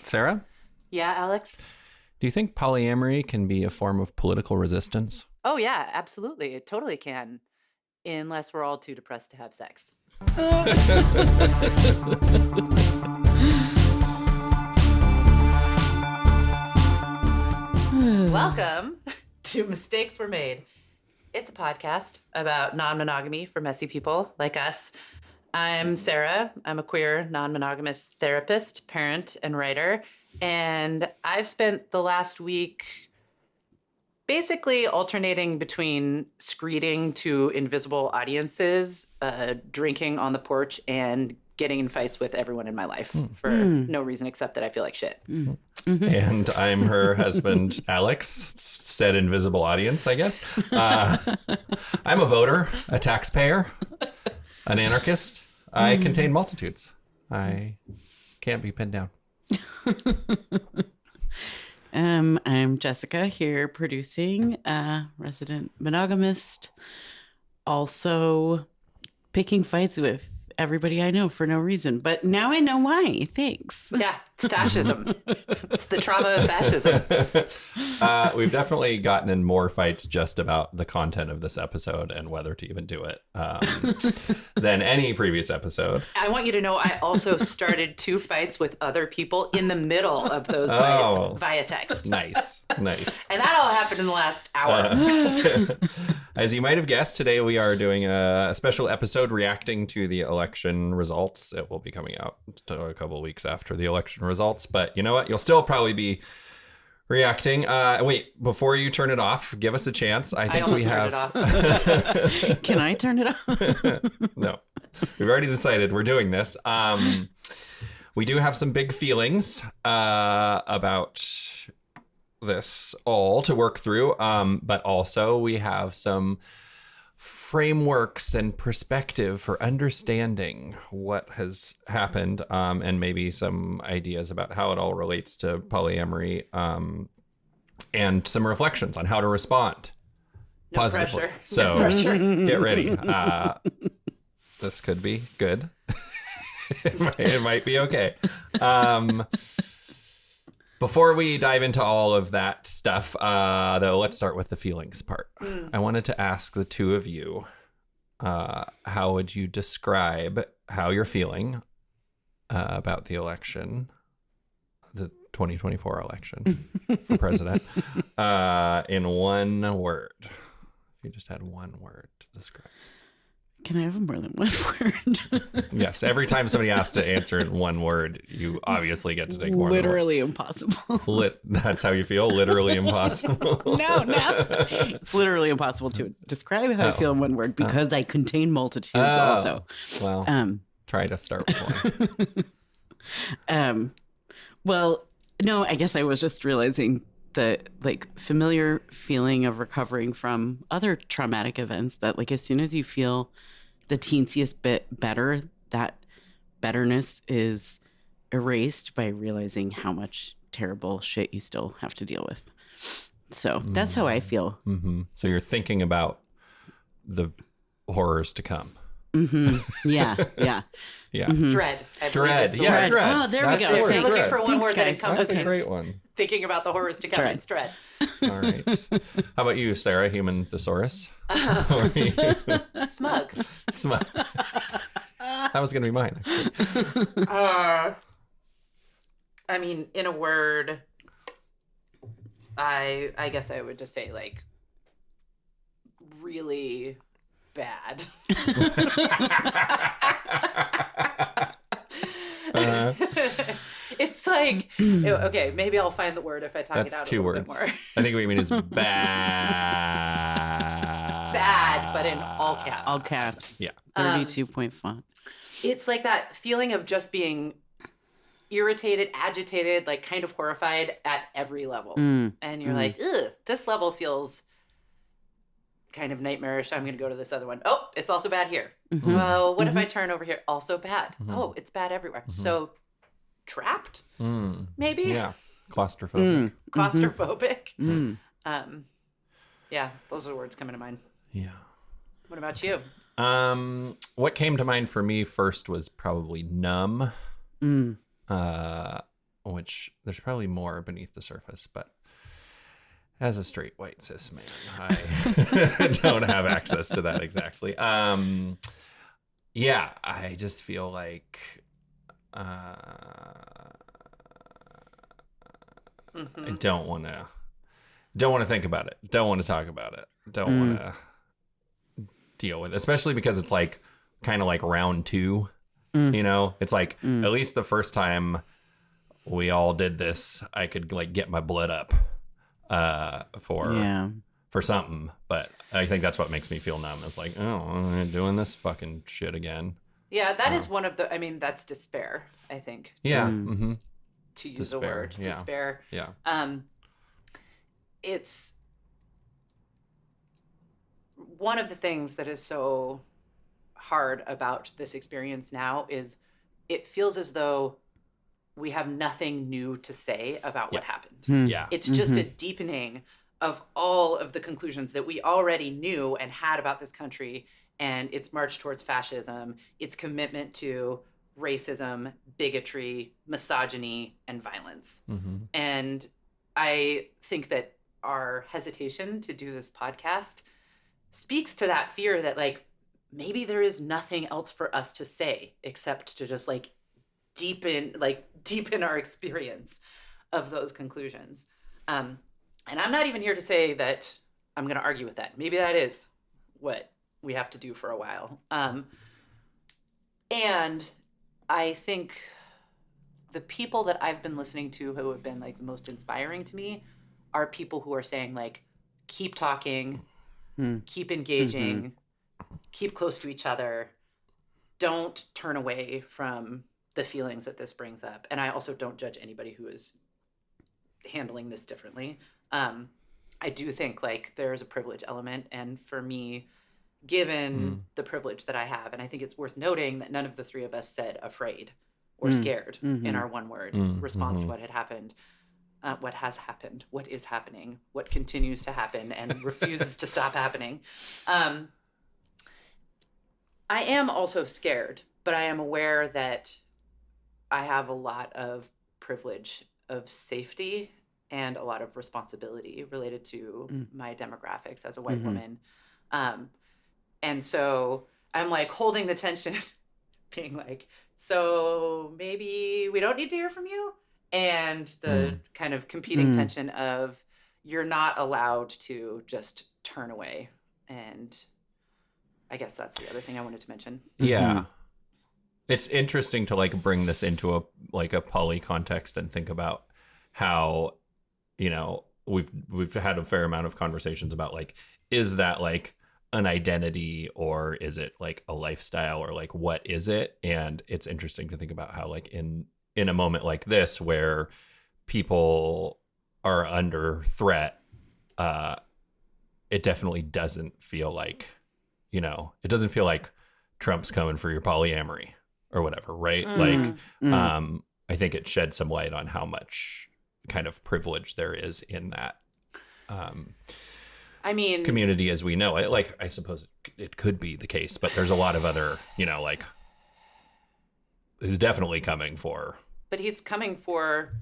Sarah? Yeah, Alex? Do you think polyamory can be a form of political resistance? Oh, yeah, absolutely. It totally can. Unless we're all too depressed to have sex. Welcome to Mistakes Were Made. It's a podcast about non-monogamy for messy people like us. I'm Sarah. I'm a queer, non-monogamous therapist, parent, and writer. And I've spent the last week basically alternating between screeding to invisible audiences, drinking on the porch, and getting in fights with everyone in my life for no reason except that I feel like shit. And I'm her husband, Alex, said invisible audience, I guess. I'm a voter, a taxpayer, an anarchist. I contain multitudes. I can't be pinned down. I'm Jessica here producing, resident monogamist, also picking fights with everybody I know for no reason. But now I know why. Thanks. Yeah, it's fascism. It's the trauma of fascism. We've definitely gotten in more fights just about the content of this episode and whether to even do it than any previous episode. I want you to know I also started 2 fights with other people in the middle of those fights via text. Nice. And that all happened in the last hour. As you might have guessed, today we are doing a special episode reacting to the election results. It will be coming out a couple of weeks after the election results, but you know what? You'll still probably be reacting. Wait, before you turn it off, give us a chance. I think we have. Turned it off. Can I turn it off? No, we've already decided we're doing this. We do have some big feelings about this all to work through, but also we have some frameworks and perspective for understanding what has happened, and maybe some ideas about how it all relates to polyamory, and some reflections on how to respond positively. Pressure. So No pressure. Get ready. This could be good. It might be okay. Before we dive into all of that stuff, though, let's start with the feelings part. I wanted to ask the two of you, how would you describe how you're feeling about the election, the 2024 election for president, in one word? If you just had one word to describe. Can I have more than one word? Yes. Every time somebody asks to answer in one word, you obviously get to take more. Literally impossible. That's how you feel? Literally impossible? No. It's literally impossible to describe how I feel in one word because I contain multitudes also. Well, try to start with one. Well, no, I guess I was just realizing the familiar feeling of recovering from other traumatic events that as soon as you feel the teensiest bit better, that betterness is erased by realizing how much terrible shit you still have to deal with. So that's how I feel. Mm-hmm. So you're thinking about the horrors to come. Mm-hmm. Yeah. Mm-hmm. Dread. Dread. Dread. Oh, there we go. If you're looking Dread. for one word that Thanks, guys. encompasses That's a great one. thinking about the horrors to come, Dread. it's dread. All right. How about you, Sarah, human thesaurus? Smug. Smug. That was going to be mine, actually. I mean, in a word, I guess I would just say really bad. It's okay, maybe I'll find the word if I talk it out That's 2 words. bit more. I think what you mean is bad. Bad, but in all caps. All caps. Yeah. 32-point font. It's like that feeling of just being irritated, agitated, kind of horrified at every level. And you're like, ugh, this level feels kind of nightmarish. I'm going to go to this other one. Oh, it's also bad here. Mm-hmm. Well, what if I turn over here? Also bad. Mm-hmm. Oh, it's bad everywhere. So trapped, maybe? Yeah. Claustrophobic. Claustrophobic. Yeah, those are the words coming to mind. Yeah. What about you? What came to mind for me first was probably numb. which there's probably more beneath the surface, but as a straight white cis man, I don't have access to that exactly. Yeah, I just feel like I don't want to think about it. Don't want to talk about it. Don't want to deal with it, especially because it's like kind of like round 2. You know, it's like at least the first time we all did this, I could like get my blood up for something. But I think that's what makes me feel numb. It's like, oh, I'm doing this fucking shit again. Yeah, that is one of the, I mean, that's despair, I think. To use Despair, a word, yeah. despair. Yeah. It's one of the things that is so hard about this experience now is it feels as though we have nothing new to say about what happened. Yeah. It's just a deepening of all of the conclusions that we already knew and had about this country and its march towards fascism, its commitment to racism, bigotry, misogyny, and violence. And I think that our hesitation to do this podcast speaks to that fear that like maybe there is nothing else for us to say except to just like deepen our experience of those conclusions. And I'm not even here to say that I'm going to argue with that. Maybe that is what we have to do for a while. And I think the people that I've been listening to who have been like the most inspiring to me are people who are saying like, keep talking, keep engaging, keep close to each other. Don't turn away from the feelings that this brings up. And I also don't judge anybody who is handling this differently. I do think like there's a privilege element. And for me, given the privilege that I have, and I think it's worth noting that none of the three of us said afraid or scared in our one word response to what had happened. What has happened, what is happening, what continues to happen and refuses to stop happening. I am also scared, but I am aware that I have a lot of privilege of safety and a lot of responsibility related to my demographics as a white woman. And so I'm like holding the tension, being like, so maybe we don't need to hear from you? And the kind of competing tension of you're not allowed to just turn away. And I guess that's the other thing I wanted to mention. Yeah. It's interesting to like bring this into a poly context and think about how, you know, we've had a fair amount of conversations about like, is that like an identity or is it like a lifestyle or like what is it? And it's interesting to think about how like in a moment like this where people are under threat, it definitely doesn't feel like, you know, it doesn't feel like Trump's coming for your polyamory or whatever, right? I think it sheds some light on how much kind of privilege there is in that I mean, community as we know it. Like, I suppose it could be the case, but there's a lot of other, you know, like, who's definitely coming for. But he's coming for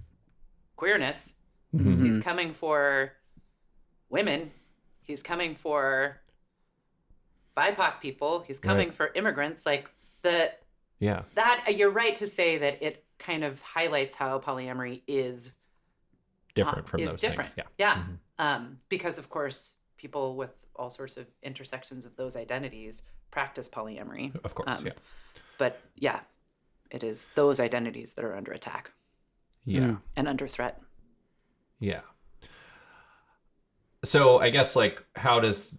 queerness. He's coming for women. He's coming for BIPOC people. He's coming for immigrants. Like that you're right to say that it kind of highlights how polyamory is different from those different. things. Yeah. Because of course people with all sorts of intersections of those identities practice polyamory. Of course, But yeah, it is those identities that are under attack. Yeah. And under threat. Yeah. So I guess like how does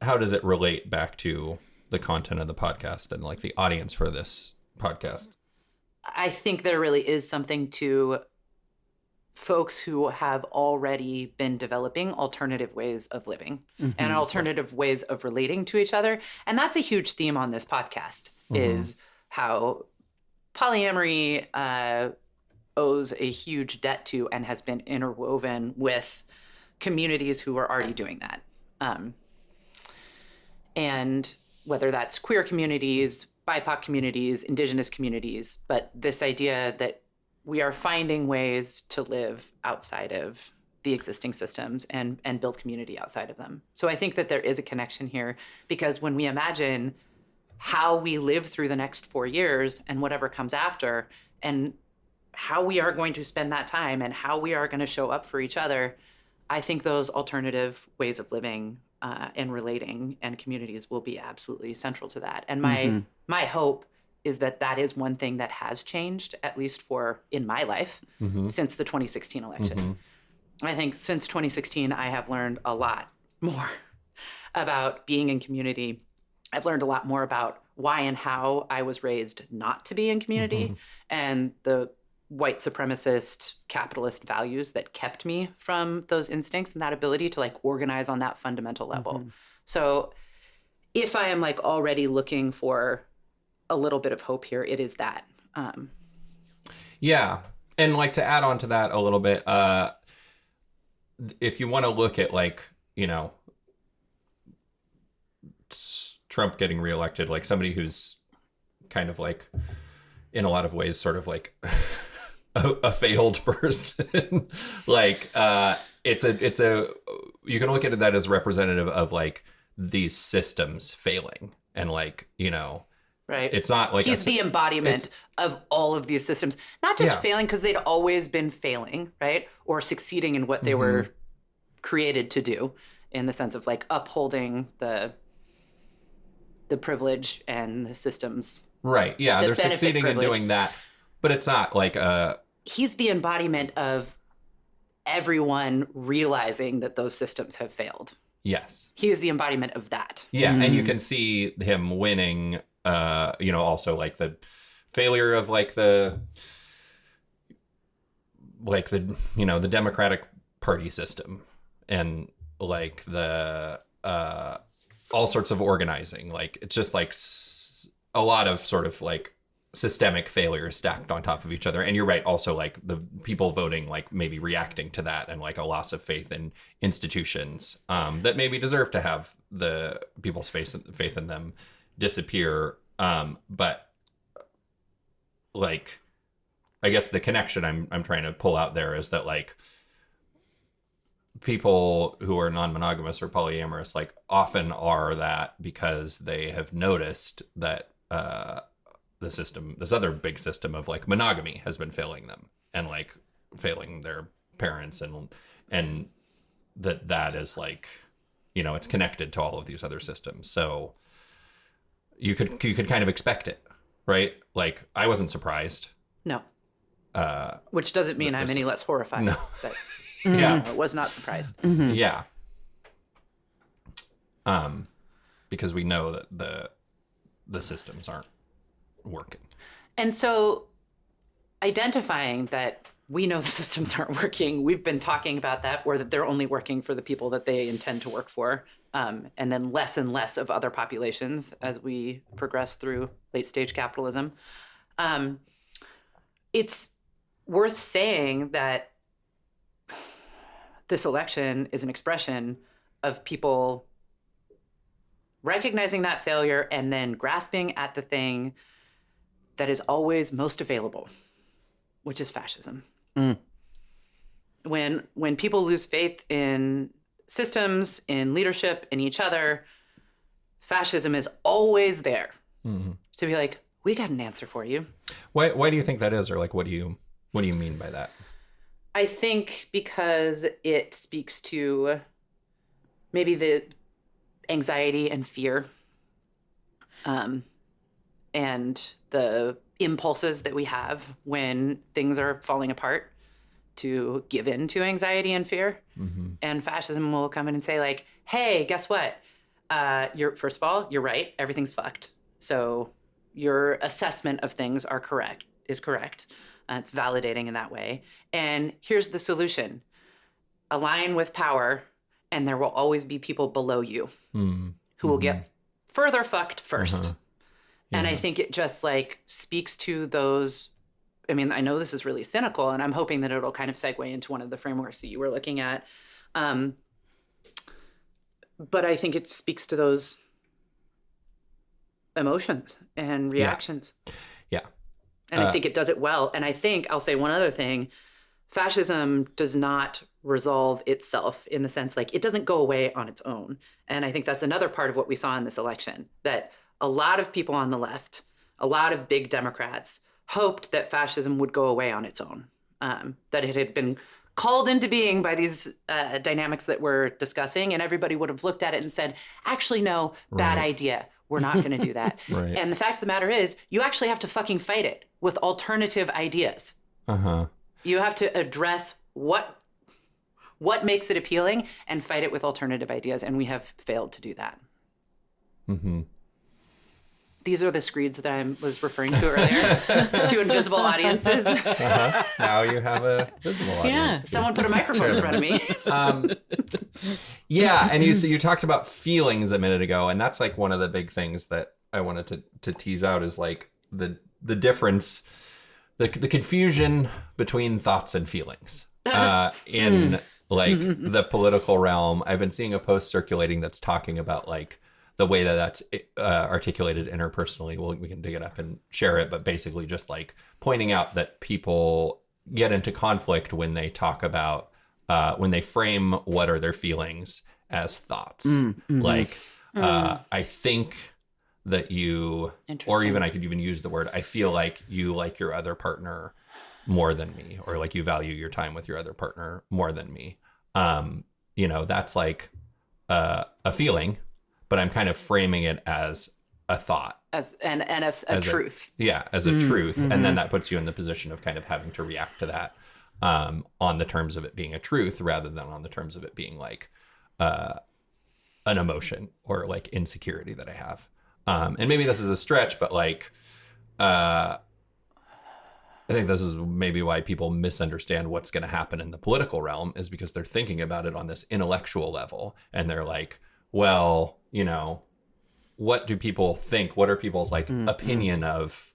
it relate back to the content of the podcast and like the audience for this podcast? I think there really is something to folks who have already been developing alternative ways of living and alternative ways of relating to each other. And that's a huge theme on this podcast is how polyamory owes a huge debt to and has been interwoven with communities who are already doing that. And whether that's queer communities, BIPOC communities, indigenous communities, but this idea that we are finding ways to live outside of the existing systems and build community outside of them. So I think that there is a connection here, because when we imagine how we live through the next 4 years and whatever comes after, and how we are going to spend that time and how we are going to show up for each other, I think those alternative ways of living and relating and communities will be absolutely central to that. And my hope is that that is one thing that has changed, at least for in my life, since the 2016 election. I think since 2016, I have learned a lot more about being in community. I've learned a lot more about why and how I was raised not to be in community, and the white supremacist capitalist values that kept me from those instincts and that ability to like organize on that fundamental level. So if I am like already looking for a little bit of hope here, it is that. Yeah. And like to add on to that a little bit, if you want to look at like, you know, Trump getting reelected, like somebody who's kind of like in a lot of ways sort of like a failed person, like it's a you can look at that as representative of like these systems failing, and like, you know, Right. it's not like he's the embodiment of all of these systems, not just failing because they'd always been failing, right? Or succeeding in what they were created to do, in the sense of like upholding the privilege and the systems. Right. Yeah. They're succeeding privilege. in doing that, but it's not like he's the embodiment of everyone realizing that those systems have failed. Yes. He is the embodiment of that. Yeah. And you can see him winning, you know, also like the failure of like the, you know, the Democratic Party system, and like the, all sorts of organizing. Like, it's just like a lot of sort of like systemic failures stacked on top of each other. And you're right, also like the people voting, like maybe reacting to that, and like a loss of faith in institutions that maybe deserve to have the people's faith in them disappear. But like, I guess the connection I'm trying to pull out there is that like people who are non-monogamous or polyamorous like often are that because they have noticed that the system, this other big system of like monogamy, has been failing them, and like failing their parents, and that is like, you know, it's connected to all of these other systems. So you could kind of expect it, right? Like, I wasn't surprised. No. Which doesn't mean I'm any less horrified. No. But yeah, I was not surprised. Yeah. Because we know that the systems aren't working. And so identifying that we know the systems aren't working, we've been talking about that, or that they're only working for the people that they intend to work for, and then less and less of other populations as we progress through late stage capitalism. It's worth saying that this election is an expression of people recognizing that failure and then grasping at the thing that is always most available, which is fascism. When people lose faith in systems, in leadership, in each other, fascism is always there to be like, we got an answer for you. Why do you think that is? Or like, what do you mean by that? I think because it speaks to maybe the anxiety and fear, and the impulses that we have when things are falling apart, to give in to anxiety and fear. And fascism will come in and say like, hey, guess what? First of all, you're right. Everything's fucked. So your assessment of things is correct. It's validating in that way. And here's the solution. Align with power, and there will always be people below you who will get further fucked first. And I think it just like speaks to those. I mean, I know this is really cynical, and I'm hoping that it'll kind of segue into one of the frameworks that you were looking at. But I think it speaks to those emotions and reactions. Yeah. And I think it does it well. And I think I'll say one other thing. Fascism does not resolve itself in the sense like it doesn't go away on its own. And I think that's another part of what we saw in this election, that a lot of people on the left, a lot of big Democrats hoped that fascism would go away on its own, that it had been called into being by these dynamics that we're discussing, and everybody would have looked at it and said, actually, no, bad idea. We're not going to do that. Right. And the fact of the matter is, you actually have to fucking fight it with alternative ideas. Uh-huh. You have to address what makes it appealing and fight it with alternative ideas, and we have failed to do that. Mm-hmm. These are the screeds that I was referring to earlier to invisible audiences. Uh-huh. Now you have a visible audience. Yeah. Someone put a microphone in front of me. Yeah, and you talked about feelings a minute ago, and that's like one of the big things that I wanted to tease out is like the difference, the confusion between thoughts and feelings in like the political realm. I've been seeing a post circulating that's talking about like the way that that's articulated interpersonally. We can dig it up and share it, but basically just like pointing out that people get into conflict when they talk about when they frame what are their feelings as thoughts. Like I think that you, or even I could even use the word, I feel like you like your other partner more than me, or like you value your time with your other partner more than me. You know, that's like a feeling, but I'm kind of framing it as a thought. As a truth. As a truth. And then that puts you in the position of kind of having to react to that on the terms of it being a truth rather than on the terms of it being like an emotion or like insecurity that I have. And maybe this is a stretch, but like, I think this is maybe why people misunderstand what's going to happen in the political realm, is because they're thinking about it on this intellectual level. And they're like, well, you know, what do people think? What are people's like opinion of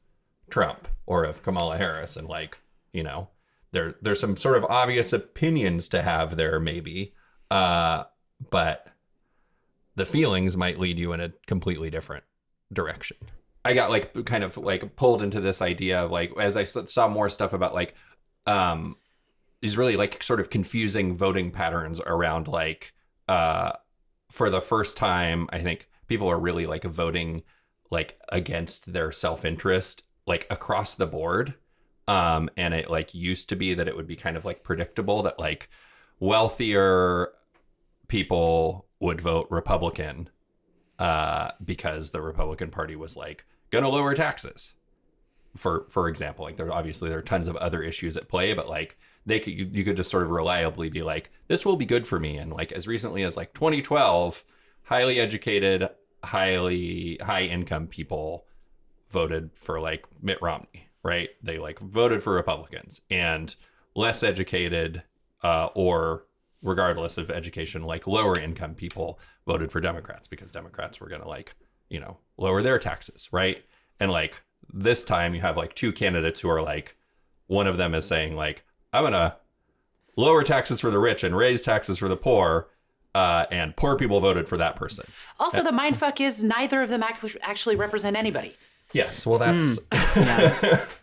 Trump or of Kamala Harris? And like, you know, there's some sort of obvious opinions to have there maybe, but the feelings might lead you in a completely different direction. I got like kind of like pulled into this idea of like, as I saw more stuff about like these really like sort of confusing voting patterns around like for the first time, I think people are really like voting like against their self-interest like across the board. And it like used to be that it would be kind of like predictable that like wealthier people would vote Republican because the Republican Party was like gonna lower taxes, for example. Like there are tons of other issues at play, but like you could just sort of reliably be like, this will be good for me. And like as recently as like 2012, highly educated, high income people voted for like Mitt Romney, right? They like voted for Republicans, and less educated or regardless of education, like lower income people voted for Democrats because Democrats were going to like, you know, lower their taxes. Right. And like this time you have like two candidates who are like, one of them is saying like, I'm going to lower taxes for the rich and raise taxes for the poor. And poor people voted for that person. Also, the mindfuck is neither of them actually represent anybody. Yes, well, that's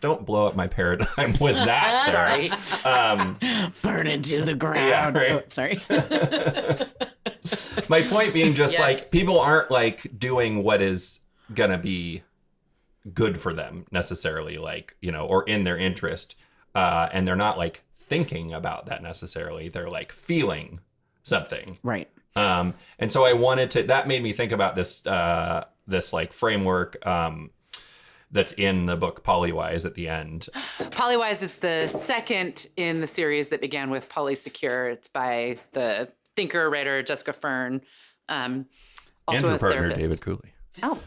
don't blow up my paradigm with that. Sorry. Burn it to the ground. Yeah, right. Oh, sorry. My point being just Yes. like people aren't like doing what is gonna be good for them necessarily, like, you know, or in their interest, and they're not like thinking about that necessarily. They're like feeling something, Right. and so I wanted to. That made me think about this this like framework. That's in the book Polywise at the end. Polywise is the second in the series that began with Polysecure. It's by the thinker, writer Jessica Fern, also and her a partner, therapist. David Cooley. Oh.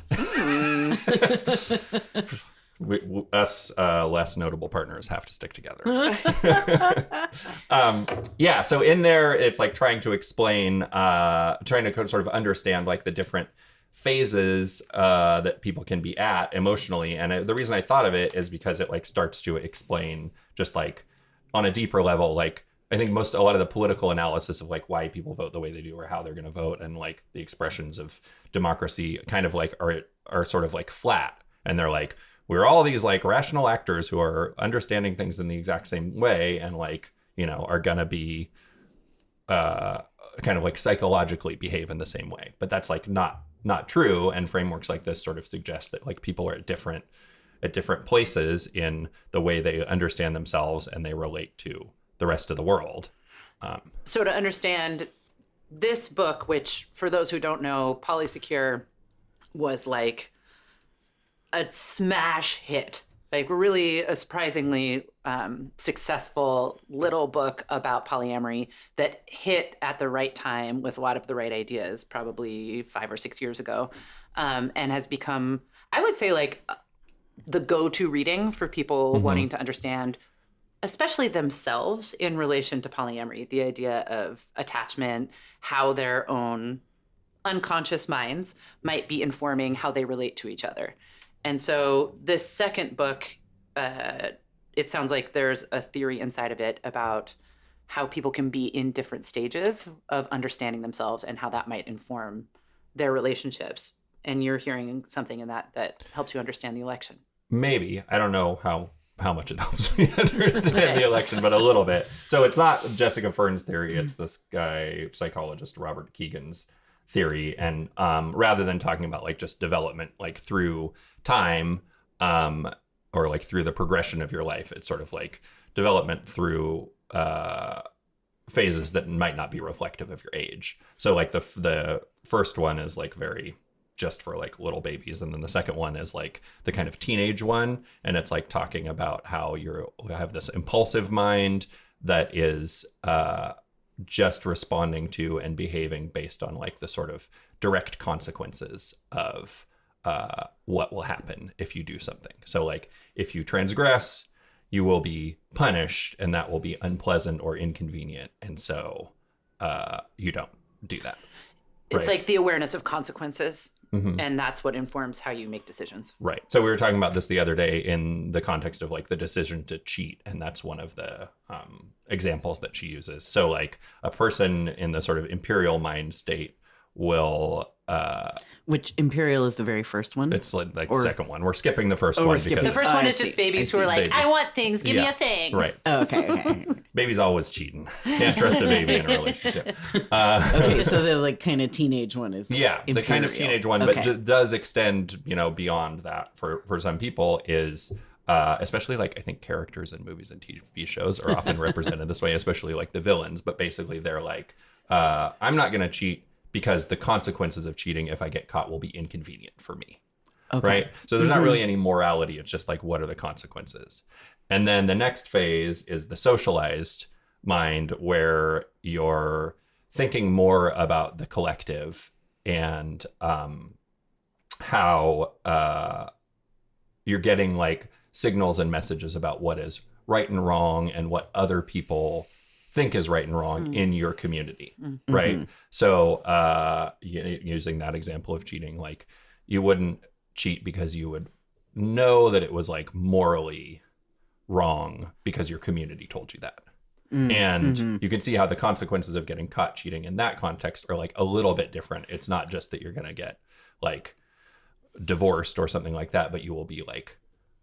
Us less notable partners have to stick together. Yeah, so in there, it's like trying to explain, trying to sort of understand like the different phases that people can be at emotionally. And the reason I thought of it is because it like starts to explain just like on a deeper level, like I think a lot of the political analysis of like why people vote the way they do or how they're going to vote and like the expressions of democracy kind of like are sort of like flat. And they're like, we're all these like rational actors who are understanding things in the exact same way and like, are going to be kind of like psychologically behave in the same way. But that's like not true. And frameworks like this sort of suggest that like people are at different places in the way they understand themselves and they relate to the rest of the world. So to understand this book, which for those who don't know, Polysecure was like a smash hit, like really a surprisingly successful little book about polyamory that hit at the right time with a lot of the right ideas, probably 5 or 6 years ago, and has become, I would say, like the go-to reading for people wanting to understand, especially themselves in relation to polyamory, the idea of attachment, how their own unconscious minds might be informing how they relate to each other. And so this second book, it sounds like there's a theory inside of it about how people can be in different stages of understanding themselves and how that might inform their relationships. And you're hearing something in that helps you understand the election. Maybe. I don't know how much it helps me understand the election, but a little bit. So it's not Jessica Fern's theory. It's this guy, psychologist Robert Keegan's theory. And rather than talking about like just development, like through time, or like through the progression of your life, it's sort of like development through phases that might not be reflective of your age. So like the first one is like very just for like little babies, and then the second one is like the kind of teenage one, and it's like talking about how you have this impulsive mind that is just responding to and behaving based on like the sort of direct consequences of what will happen if you do something. So like if you transgress, you will be punished, and that will be unpleasant or inconvenient, and so you don't do that. It's like the awareness of consequences. And that's what informs how you make decisions. Right. So we were talking about this the other day in the context of like the decision to cheat. And that's one of the examples that she uses. So like a person in the sort of imperial mind state will... Which imperial is the very first one? It's like the second one. We're skipping the first one. The first one is just babies who are like, I want things. Give me a thing. Right. Oh, okay. Baby's always cheating. Can't trust a baby in a relationship. Okay, so the like kind of teenage one is the kind of teenage one, but does extend, beyond that for some people is, especially like I think characters in movies and TV shows are often represented this way, especially like the villains. But basically they're like, I'm not going to cheat because the consequences of cheating, if I get caught, will be inconvenient for me. Okay. Right? So there's not really any morality. It's just like, what are the consequences? And then the next phase is the socialized mind, where you're thinking more about the collective and how you're getting like signals and messages about what is right and wrong and what other people think is right and wrong in your community, right? So using that example of cheating, like you wouldn't cheat because you would know that it was like morally wrong because your community told you that. And you can see how the consequences of getting caught cheating in that context are like a little bit different. It's not just that you're going to get like divorced or something like that, but you will be like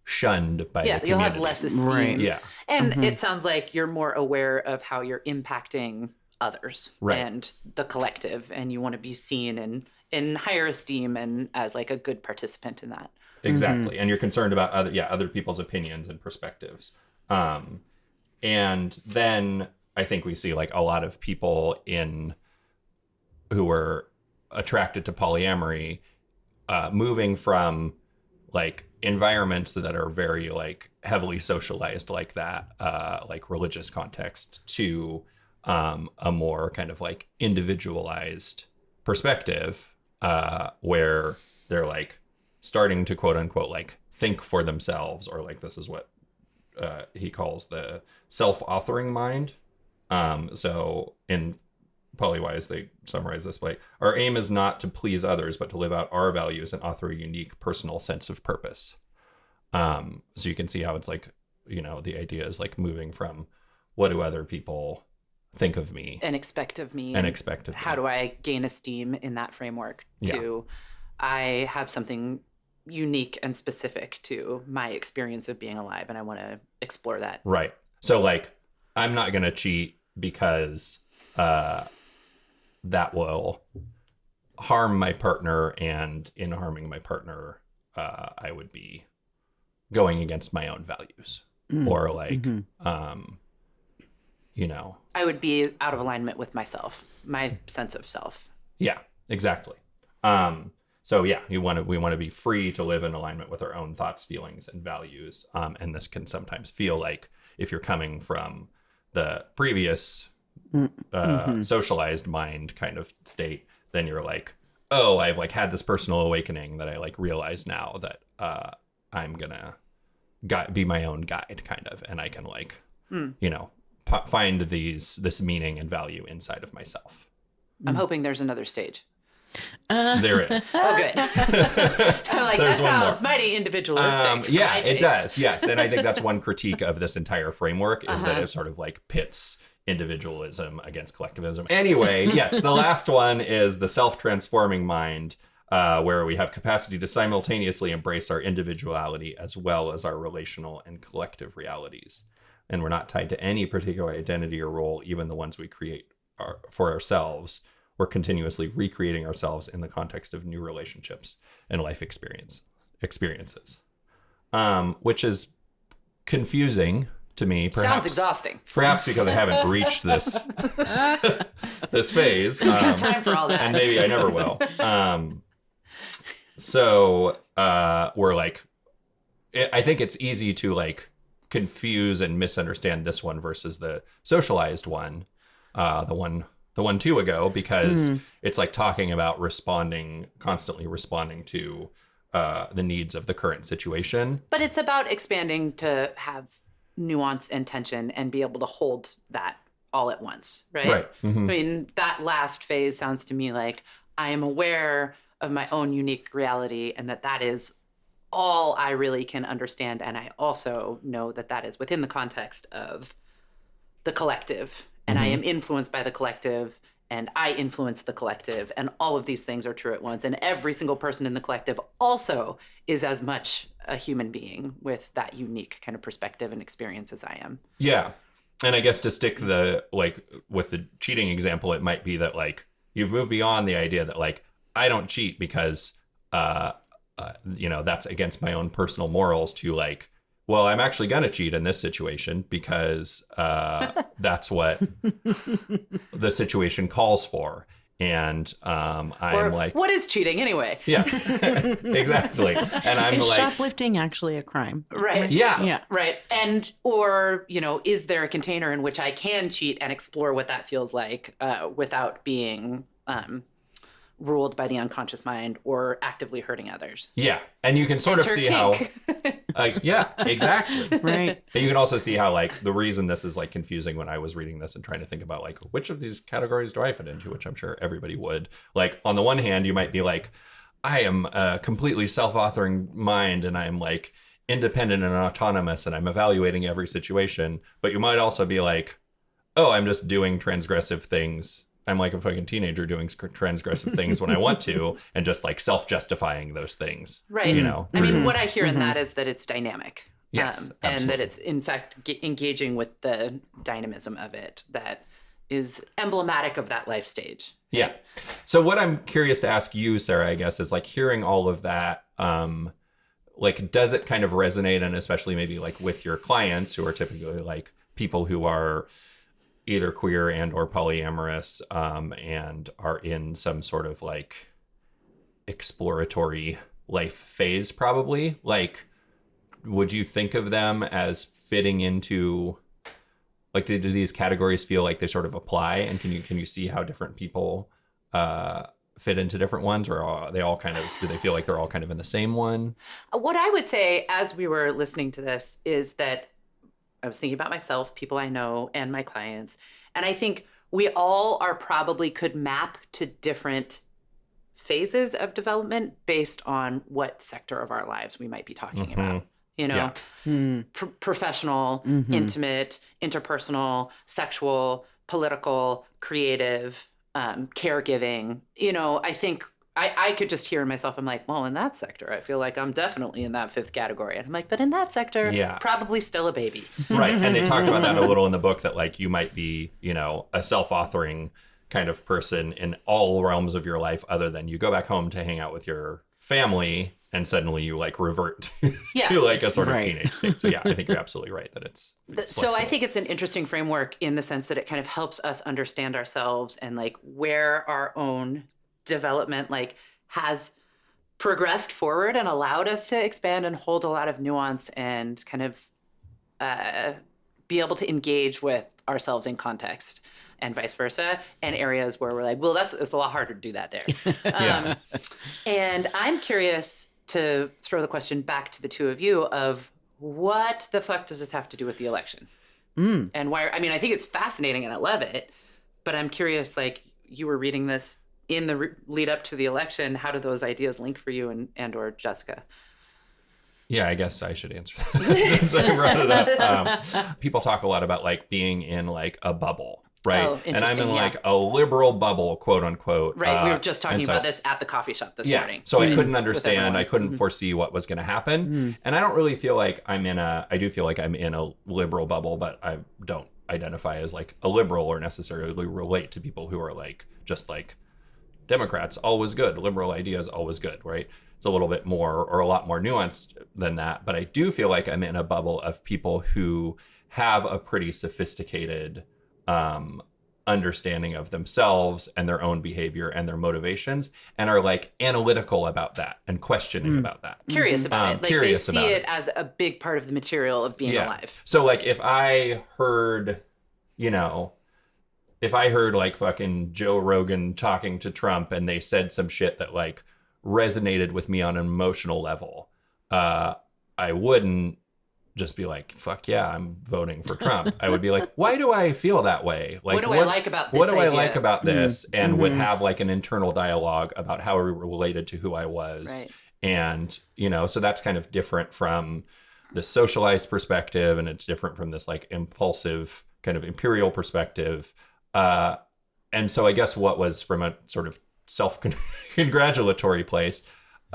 shunned by the community. You'll have less esteem. Right. Yeah. And it sounds like you're more aware of how you're impacting others and the collective, and you want to be seen in higher esteem and as like a good participant in that. Exactly. And you're concerned about other people's opinions and perspectives. And then I think we see like a lot of people who were attracted to polyamory moving from like environments that are very like heavily socialized like that, like religious context, to a more kind of like individualized perspective, where they're like starting to quote unquote like think for themselves, or like this is what he calls the self-authoring mind. So in Polywise, they summarize this like, our aim is not to please others, but to live out our values and author a unique personal sense of purpose. So you can see how it's like, the idea is like moving from what do other people think of me and expect of me, and how do I gain esteem in that framework, to I have something unique and specific to my experience of being alive, and I want to explore that. Right. So like, I'm not going to cheat because that will harm my partner, and in harming my partner, I would be going against my own values, or like, you know, I would be out of alignment with myself, my sense of self. yeah, exactly. So yeah, we want to be free to live in alignment with our own thoughts, feelings, and values. And this can sometimes feel like, if you're coming from the previous socialized mind kind of state, then you're like, oh, I've like had this personal awakening that I like realize now that I'm gonna be my own guide, kind of, and I can like, you know, find this meaning and value inside of myself. I'm hoping there's another stage. There is. Oh, good. I'm like, that sounds mighty individualistic. Yeah, it does. Yes. And I think that's one critique of this entire framework is that it sort of like pits individualism against collectivism. Anyway, yes, the last one is the self-transforming mind, where we have capacity to simultaneously embrace our individuality as well as our relational and collective realities. And we're not tied to any particular identity or role, even the ones we create for ourselves. We're continuously recreating ourselves in the context of new relationships and life experiences, which is confusing to me. Perhaps, sounds exhausting. Perhaps because I haven't reached this this phase. Who's got time for all that? And maybe I never will. So we're like, I think it's easy to like confuse and misunderstand this one versus the socialized one, the one two ago, because it's like talking about constantly responding to the needs of the current situation. But it's about expanding to have nuance and tension and be able to hold that all at once, right? Right. Mm-hmm. I mean, that last phase sounds to me like I am aware of my own unique reality, and that is all I really can understand. And I also know that is within the context of the collective. And I am influenced by the collective, and I influence the collective, and all of these things are true at once. And every single person in the collective also is as much a human being with that unique kind of perspective and experience as I am. Yeah. And I guess to stick with the cheating example, it might be that like you've moved beyond the idea that like I don't cheat because that's against my own personal morals, to like, well, I'm actually going to cheat in this situation because that's what the situation calls for. And I'm like, what is cheating anyway? Yes, exactly. And I'm Is like, shoplifting actually a crime? Right. Yeah. Right. And, or, is there a container in which I can cheat and explore what that feels like without being ruled by the unconscious mind or actively hurting others? Yeah. And you can sort of see how, yeah, exactly. Right. And you can also see how like the reason this is like confusing when I was reading this and trying to think about like, which of these categories do I fit into, which I'm sure everybody would. Like on the one hand, you might be like, I am a completely self-authoring mind and I'm like independent and autonomous and I'm evaluating every situation. But you might also be like, oh, I'm just doing transgressive things. I'm like a fucking teenager doing transgressive things when I want to, and just like self-justifying those things. Right. I mean, what I hear in that is that it's dynamic. Yes, and that it's in fact engaging with the dynamism of it that is emblematic of that life stage. Yeah. So what I'm curious to ask you, Sarah, I guess, is like hearing all of that, like, does it kind of resonate, and especially maybe like with your clients who are typically like people who are either queer and or polyamorous, and are in some sort of like exploratory life phase, probably. Like, would you think of them as fitting into, like, do these categories feel like they sort of apply? And can you see how different people fit into different ones, or are they all kind of, do they feel like they're all kind of in the same one? What I would say as we were listening to this is that I was thinking about myself, people I know, and my clients. And I think we all probably could map to different phases of development based on what sector of our lives we might be talking about. Professional, intimate, interpersonal, sexual, political, creative, caregiving. I think I could just hear myself. I'm like, well, in that sector, I feel like I'm definitely in that fifth category. And I'm like, but in that sector, probably still a baby. Right. And they talk about that a little in the book, that like you might be, a self-authoring kind of person in all realms of your life, other than you go back home to hang out with your family and suddenly you like revert to like a sort of teenage state. So yeah, I think you're absolutely right that it's so I think it's an interesting framework in the sense that it kind of helps us understand ourselves and like where our own development like has progressed forward and allowed us to expand and hold a lot of nuance and kind of be able to engage with ourselves in context and vice versa, and areas where we're like, well, it's a lot harder to do that there. And I'm curious to throw the question back to the two of you of what the fuck does this have to do with the election? And why? I mean, I think it's fascinating and I love it, but I'm curious, like you were reading this in the lead up to the election. How do those ideas link for you and or Jessica? Yeah, I guess I should answer that since I brought it up. People talk a lot about like being in like a bubble. Right. Oh, and I'm in like a liberal bubble, quote unquote. Right. We were just talking about this at the coffee shop this morning. So I couldn't understand. I couldn't foresee what was going to happen. And I don't really feel like I do feel like I'm in a liberal bubble, but I don't identify as like a liberal or necessarily relate to people who are like, just like Democrats, always good. Liberal ideas, always good. Right. It's a little bit more or a lot more nuanced than that. But I do feel like I'm in a bubble of people who have a pretty sophisticated understanding of themselves and their own behavior and their motivations, and are like analytical about that and questioning about that. Curious about it. Like they see it as a big part of the material of being alive. So like if I heard like fucking Joe Rogan talking to Trump and they said some shit that like resonated with me on an emotional level, I wouldn't just be like, fuck yeah, I'm voting for Trump. I would be like, why do I feel that way? Like, what do I like about this What do I like about this? And would have like an internal dialogue about how it related to who I was. Right. And, so that's kind of different from the socialized perspective, and it's different from this like impulsive kind of imperial perspective. And so I guess what was from a sort of self-congratulatory place,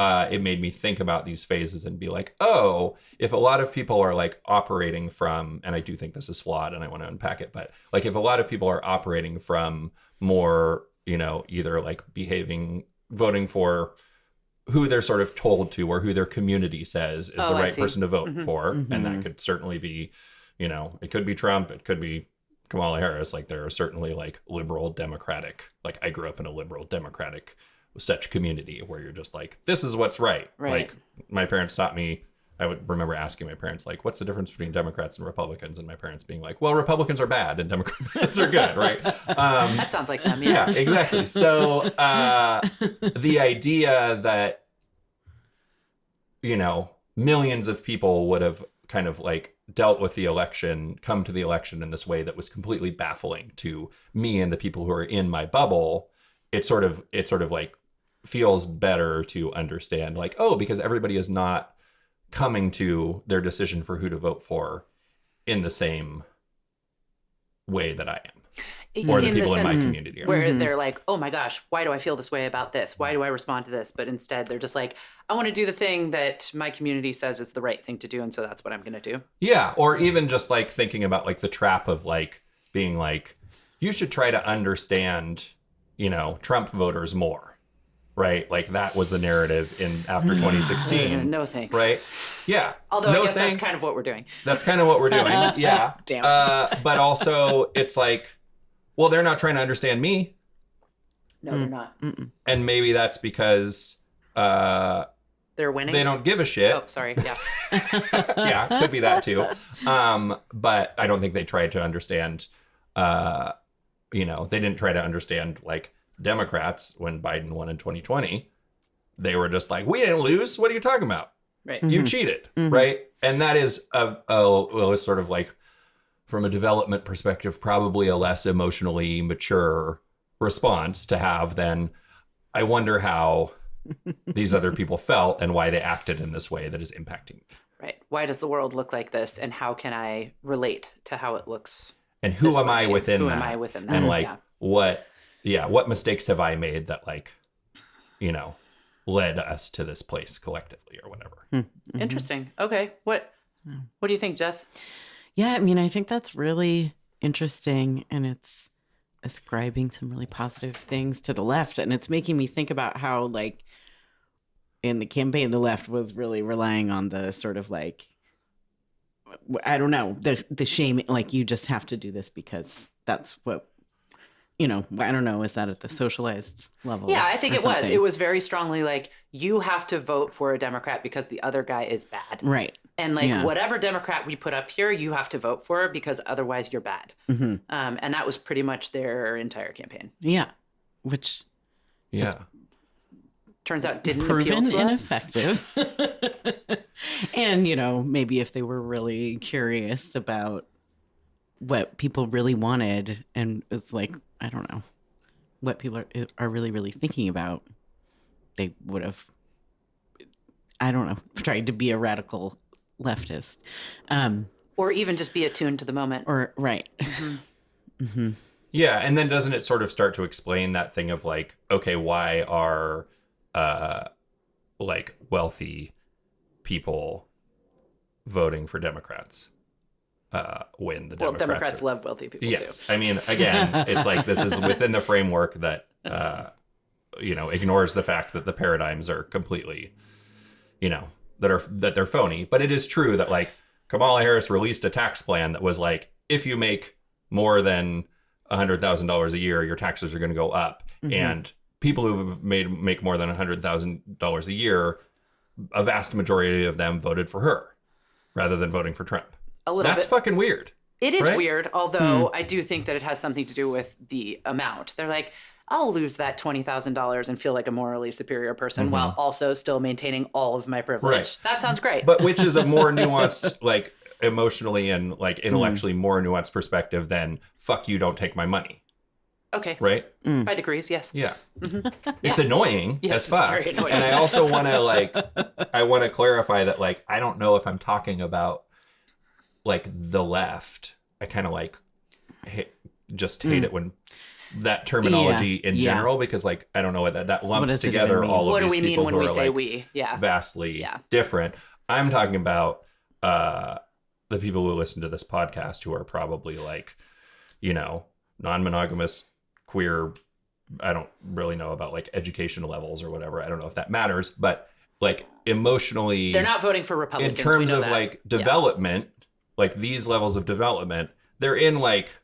it made me think about these phases and be like, oh, if a lot of people are like operating from, and I do think this is flawed and I want to unpack it, but like if a lot of people are operating from more, either like voting for who they're sort of told to or who their community says is the right person to vote for. And that could certainly be, it could be Trump, it could be Kamala Harris. Like there are certainly like liberal democratic, like I grew up in a liberal democratic such community where you're just like, this is what's right. Like my parents taught me, I would remember asking my parents, like, what's the difference between Democrats and Republicans? And my parents being like, well, Republicans are bad and Democrats are good, right? That sounds like them, yeah. Yeah, exactly. So the idea that, millions of people would have kind of like dealt with the election, come to the election in this way that was completely baffling to me and the people who are in my bubble, it sort of like feels better to understand like, oh, because everybody is not coming to their decision for who to vote for in the same way that I am, or the people in my community are. Where they're like, oh my gosh, why do I feel this way about this? Why do I respond to this? But instead they're just like, I want to do the thing that my community says is the right thing to do, and so that's what I'm going to do. Yeah. Or even just like thinking about like the trap of like being like, you should try to understand, Trump voters more. Right? Like that was the narrative after 2016. No thanks. Right? Yeah. Although I guess that's kind of what we're doing. That's kind of what we're doing. Yeah. Damn. But also it's like, well, they're not trying to understand me. No, they're not. And maybe that's because they're winning. They don't give a shit. Oh, sorry. Yeah. Yeah, could be that too. But I don't think they tried to understand, they didn't try to understand like Democrats when Biden won in 2020. They were just like, we didn't lose. What are you talking about? Right. You cheated. Right. And that is it's sort of like, from a development perspective, probably a less emotionally mature response to have than, I wonder how these other people felt and why they acted in this way that is impacting me. Right. Why does the world look like this, and how can I relate to how it looks? And who am I within that? Who am I within that? And like what mistakes have I made that like you know, led us to this place collectively or whatever. Mm-hmm. Interesting. Okay. What do you think, Jess? Yeah, I mean, I think that's really interesting, and it's ascribing some really positive things to the left, and it's making me think about how, like, in the campaign, the left was really relying on the sort of like, I don't know, the shame, like, you just have to do this because that's what, you know, I don't know, is that at the socialized level? Yeah, I think or it was. something? It was very strongly like, you have to vote for a Democrat because the other guy is bad. Right. And like, Yeah. whatever Democrat we put up here, you have to vote for because otherwise you're bad. Mm-hmm. And that was pretty much their entire campaign. Yeah. Which Yeah. Turns out didn't appeal proven to us. ineffective. And, you know, maybe if they were really curious about what people really wanted and it's like, I don't know, what people are really, really thinking about, they would have, I don't know, tried to be a radical leftist. Or even just be attuned to the moment. Or, right. Yeah, and then doesn't it sort of start to explain that thing of like, okay, why are like wealthy people voting for Democrats when the Democrats love wealthy people yes. too. I mean, again, it's like this is within the framework that you know, ignores the fact that the paradigms are completely, you know, that they're phony. But it is true that like Kamala Harris released a tax plan that was like, if you make more than $100,000 a year, your taxes are going to go up. Mm-hmm. And people who make more than $100,000 a year, a vast majority of them voted for her rather than voting for Trump. That's fucking weird. It is right? weird, although I do think that it has something to do with the amount. They're like, I'll lose that $20,000 and feel like a morally superior person while also still maintaining all of my privilege. Right. That sounds great. But which is a more nuanced, like emotionally and like intellectually more nuanced perspective than fuck you, don't take my money. Okay. Right? By degrees, yes. Yeah. It's annoying Yes, as fuck. it's very annoying. And I also want to like, I want to clarify that like, I don't know if I'm talking about like the left. I kind of like hate it when that terminology in general, because like, I don't know what that lumps together all of these people. What do we mean when we say we? Yeah. Vastly different. I'm talking about the people who listen to this podcast who are probably like, you know, non-monogamous, queer. I don't really know about like education levels or whatever. I don't know if that matters, but like emotionally, they're not voting for Republicans. In terms of like development, like these levels of development, they're in like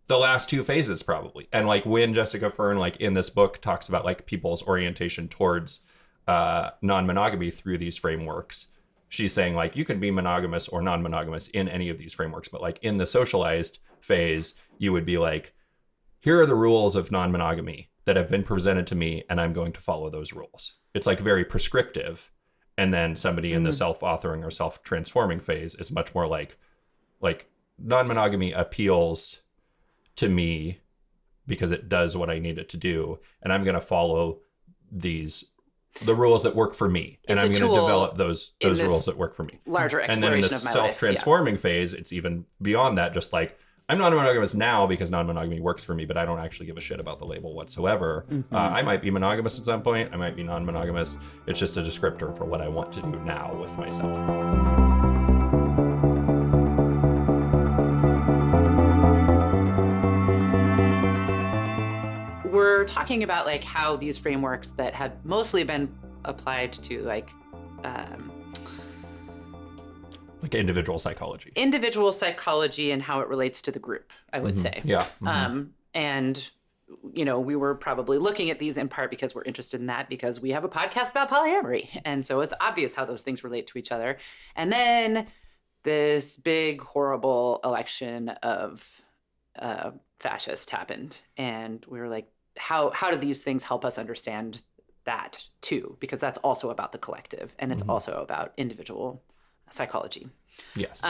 the last two phases probably. And like when Jessica Fern, like in this book, talks about like people's orientation towards non-monogamy through these frameworks, she's saying like you can be monogamous or non-monogamous in any of these frameworks, but like in the socialized phase, you would be like, here are the rules of non-monogamy that have been presented to me, and I'm going to follow those rules. It's like very prescriptive. And then somebody in the self-authoring or self-transforming phase is much more like non-monogamy appeals to me because it does what I need it to do, and I'm going to follow the rules that work for me, and I'm going to develop those rules that work for me. Larger exploration of my life. And then in the self-transforming phase, it's even beyond that. Just like I'm non-monogamous now because non-monogamy works for me, but I don't actually give a shit about the label whatsoever. I might be monogamous at some point. I might be non-monogamous. It's just a descriptor for what I want to do now with myself. We're talking about like how these frameworks that have mostly been applied to like individual psychology and how it relates to the group, I would say. Yeah. And you know, we were probably looking at these in part because we're interested in that, because we have a podcast about polyamory, and so it's obvious how those things relate to each other. And then this big horrible election of fascist happened, and we were like, how do these things help us understand that too? Because that's also about the collective, and it's also about individual psychology. Yes.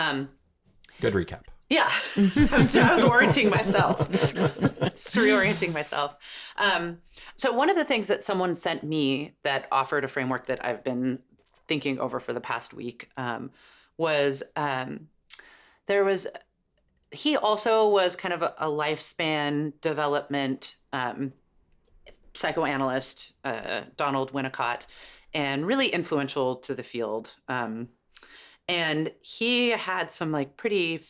Good recap. Yeah. I was orienting myself. Just reorienting myself. So one of the things that someone sent me that offered a framework that I've been thinking over for the past week was he also was kind of a lifespan development psychoanalyst, Donald Winnicott, and really influential to the field. And he had some like pretty,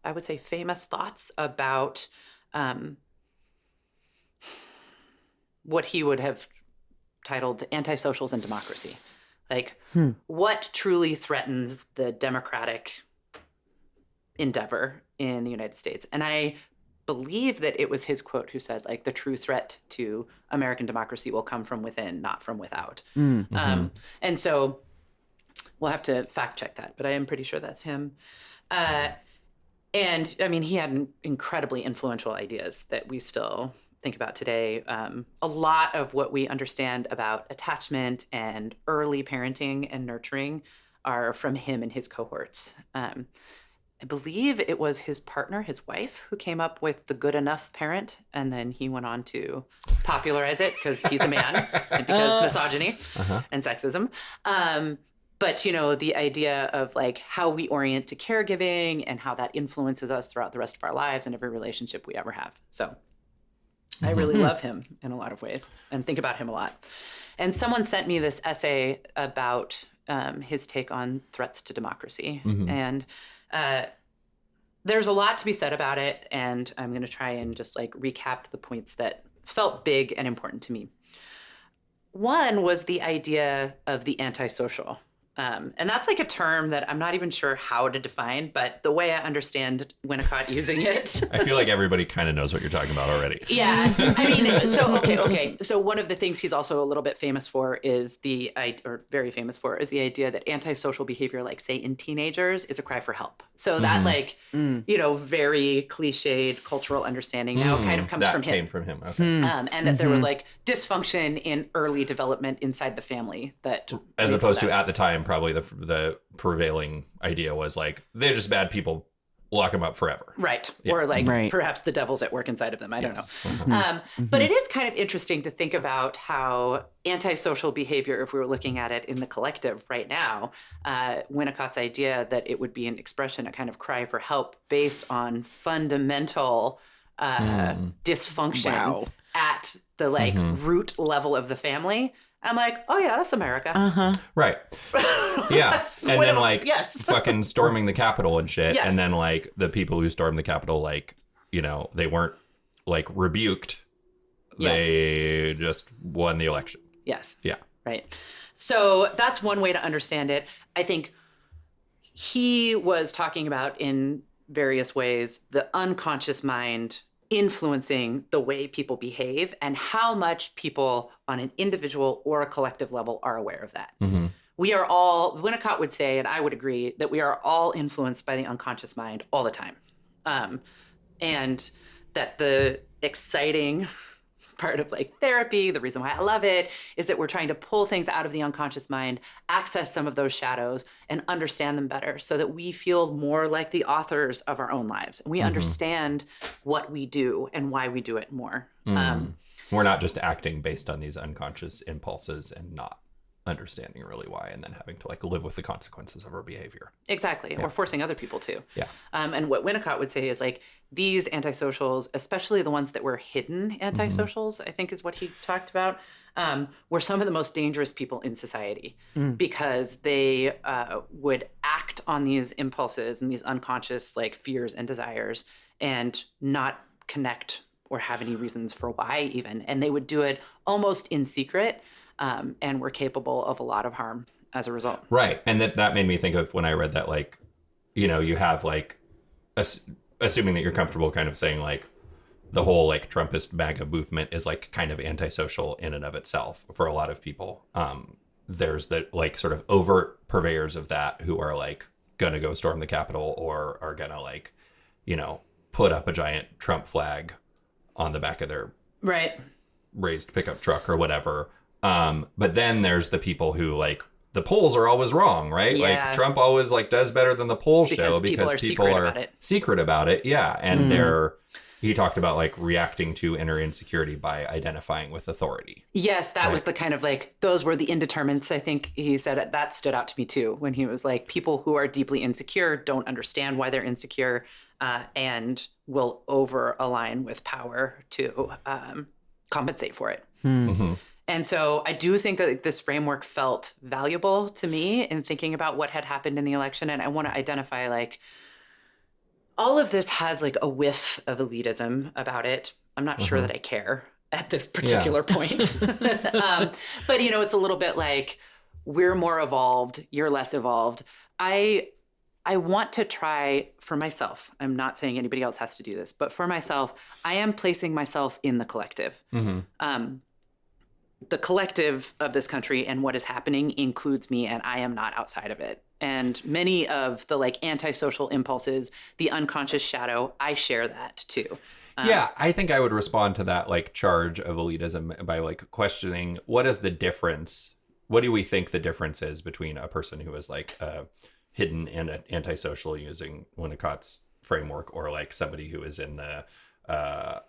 I would say, famous thoughts about what he would have titled antisocials and democracy. Like, what truly threatens the democratic endeavor in the United States? And I believe that it was his quote who said, like, the true threat to American democracy will come from within, not from without. And so we'll have to fact check that, but I am pretty sure that's him. And I mean, he had incredibly influential ideas that we still think about today. A lot of what we understand about attachment and early parenting and nurturing are from him and his cohorts. I believe it was his partner, his wife, who came up with the good enough parent, and then he went on to popularize it because he's a man and because misogyny and sexism. But, you know, the idea of like how we orient to caregiving and how that influences us throughout the rest of our lives and every relationship we ever have. So I really love him in a lot of ways and think about him a lot. And someone sent me this essay about his take on threats to democracy. And there's a lot to be said about it. And I'm going to try and just like recap the points that felt big and important to me. One was the idea of the antisocial. And that's like a term that I'm not even sure how to define, but the way I understand Winnicott using it. I feel like everybody kind of knows what you're talking about already. Yeah. I mean, so, okay. So one of the things he's also a little bit famous for is very famous for is the idea that antisocial behavior, like say in teenagers, is a cry for help. So that like, you know, very cliched cultural understanding now kind of comes from him. That came from him. Okay. And that there was like dysfunction in early development inside the family that. As opposed to at the time, probably the prevailing idea was like, they're just bad people, lock them up forever. Right. Yeah. Or like perhaps the devil's at work inside of them. I don't know. But it is kind of interesting to think about how antisocial behavior, if we were looking at it in the collective right now, Winnicott's idea that it would be an expression, a kind of cry for help based on fundamental dysfunction at the like root level of the family. I'm like, oh yeah, that's America. Right. Yeah. And then like fucking storming the Capitol and shit. And then like the people who stormed the Capitol, like, you know, they weren't like rebuked. They just won the election. Yes. Yeah. Right. So that's one way to understand it. I think he was talking about in various ways the unconscious mind influencing the way people behave and how much people on an individual or a collective level are aware of that. We are all, Winnicott would say, and I would agree, that we are all influenced by the unconscious mind all the time. And that the exciting part of like therapy, the reason why I love it, is that we're trying to pull things out of the unconscious mind, access some of those shadows, and understand them better so that we feel more like the authors of our own lives. And we understand what we do and why we do it more. We're not just acting based on these unconscious impulses and not understanding really why, and then having to like live with the consequences of our behavior. Exactly. Or forcing other people to. Yeah. And what Winnicott would say is like these antisocials, especially the ones that were hidden antisocials, I think is what he talked about, were some of the most dangerous people in society because they would act on these impulses and these unconscious like fears and desires and not connect or have any reasons for why even. And they would do it almost in secret. And were capable of a lot of harm as a result. Right. And that made me think of when I read that, like, you know, you have like, assuming that you're comfortable kind of saying like the whole like Trumpist MAGA movement is like kind of antisocial in and of itself for a lot of people. There's the like sort of overt purveyors of that who are like gonna go storm the Capitol or are gonna like, you know, put up a giant Trump flag on the back of their raised pickup truck or whatever. But then there's the people who like the polls are always wrong, right? Yeah. Like Trump always like does better than the polls show because people are secret about it. Yeah. And he talked about like reacting to inner insecurity by identifying with authority. Yes. That was the kind of like, those were the indeterminates. I think he said that stood out to me too, when he was like, people who are deeply insecure don't understand why they're insecure, and will over align with power to, compensate for it. Mm-hmm. And so I do think that this framework felt valuable to me in thinking about what had happened in the election. And I want to identify like all of this has like a whiff of elitism about it. I'm not sure that I care at this particular point. But, you know, it's a little bit like we're more evolved, you're less evolved. I want to try for myself. I'm not saying anybody else has to do this, but for myself, I am placing myself in the collective. The collective of this country and what is happening includes me, and I am not outside of it. And many of the like antisocial impulses, the unconscious shadow, I share that too. Yeah, I think I would respond to that like charge of elitism by like questioning what is the difference? What do we think the difference is between a person who is like hidden and antisocial using Winnicott's framework, or like somebody who is in the